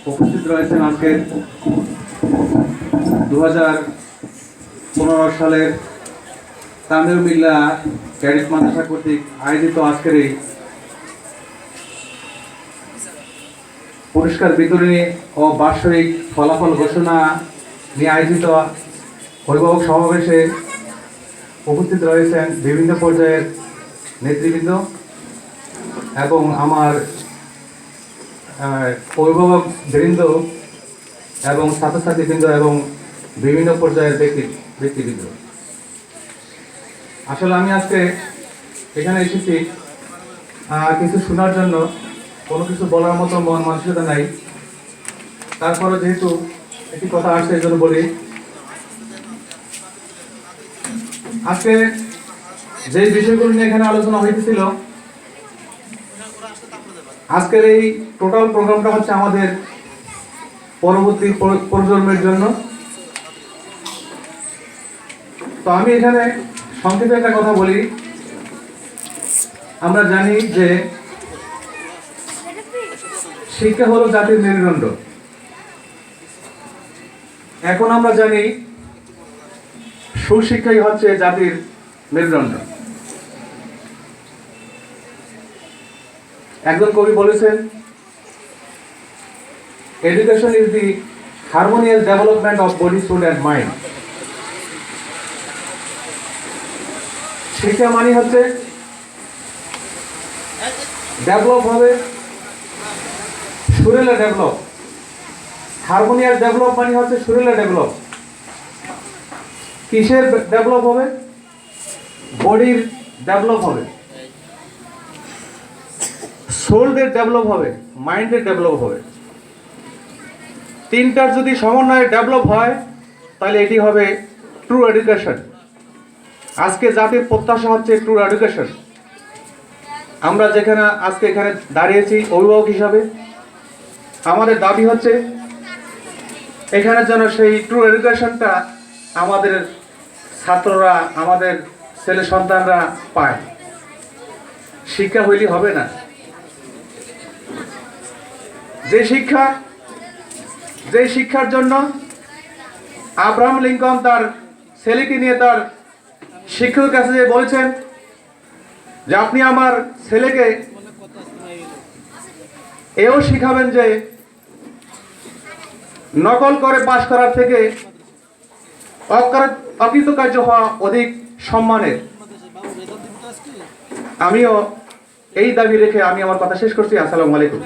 উপস্থিত রয়েছেন আজকের 2015 সালের তামিল মিল্লা ক্যাডেট মাদ্রাসা কর্তৃক আয়োজিত আজকের এই পুরস্কার বিতরণী ও বার্ষিক ফলাফল ঘোষণা নিয়ে আয়োজিত অভিভাবক সমাবেশে উপস্থিত রয়েছেন বিভিন্ন পর্যায়ের নেতৃবৃন্দ এবং আমার অভিভাবক বৃন্দ এবং ছাত্রছাত্রীবৃন্দ এবং বিভিন্ন পর্যায়ের ব্যক্তিবৃন্দ। আসলে আমি আজকে এখানে এসেছি কিছু শোনার জন্য, কোনো কিছু বলার মতো মন মানসিকতা নাই। তারপরে যেহেতু একটি কথা আসছে এই জন্য বলি, আজকে যে বিষয়গুলো নিয়ে এখানে আলোচনা হইতেছিল, আজকের এই টোটাল প্রোগ্রামটা হচ্ছে আমাদের পরবর্তী প্রজন্মের জন্য। তো আমি এখানে সংক্ষেপে একটা কথা বলি। আমরা জানি যে শিক্ষা হলো জাতির মেরুদণ্ড। এখন আমরা জানি সুশিক্ষাই হচ্ছে জাতির মেরুদণ্ড। একজন কবি বলেছেন, education is the harmonious development of body, soul and mind. শিক্ষা মানে হচ্ছে ডেভেলপ হবে, শরীরে ডেভেলপ। হারমোনিয়াস ডেভেলপ মানে হচ্ছে শরীরে ডেভেলপ। কিসের ডেভেলপ হবে? বডির ডেভেলপ হবে, সোলের ডেভেলপ হবে, মাইন্ডের ডেভেলপ হবে। তিনটার যদি সমন্বয়ে ডেভেলপ হয় তাহলে এটি হবে ট্রু এডুকেশন। আজকে জাতির প্রত্যাশা হচ্ছে ট্রু এডুকেশন। আমরা যেখানে আজকে এখানে দাঁড়িয়েছি অভিভাবক হিসাবে, আমাদের দাবি হচ্ছে এখানে যেন সেই ট্রু এডুকেশনটা আমাদের ছাত্ররা, আমাদের ছেলে সন্তানরা পায়। শিক্ষা হইলে হবে না। যে শিক্ষার জন্য আব্রাহাম লিঙ্কন তার ছেলেকে নিয়ে তার শিক্ষকের কাছে যে বলেছেন যে আপনি আমার ছেলেকে এও শিখাবেন যে নকল করে পাশ করার থেকে অকৃতকার্য হওয়া অধিক সম্মানের। আমিও এই দাবি রেখে আমি আমার কথা শেষ করছি। আসসালামু আলাইকুম।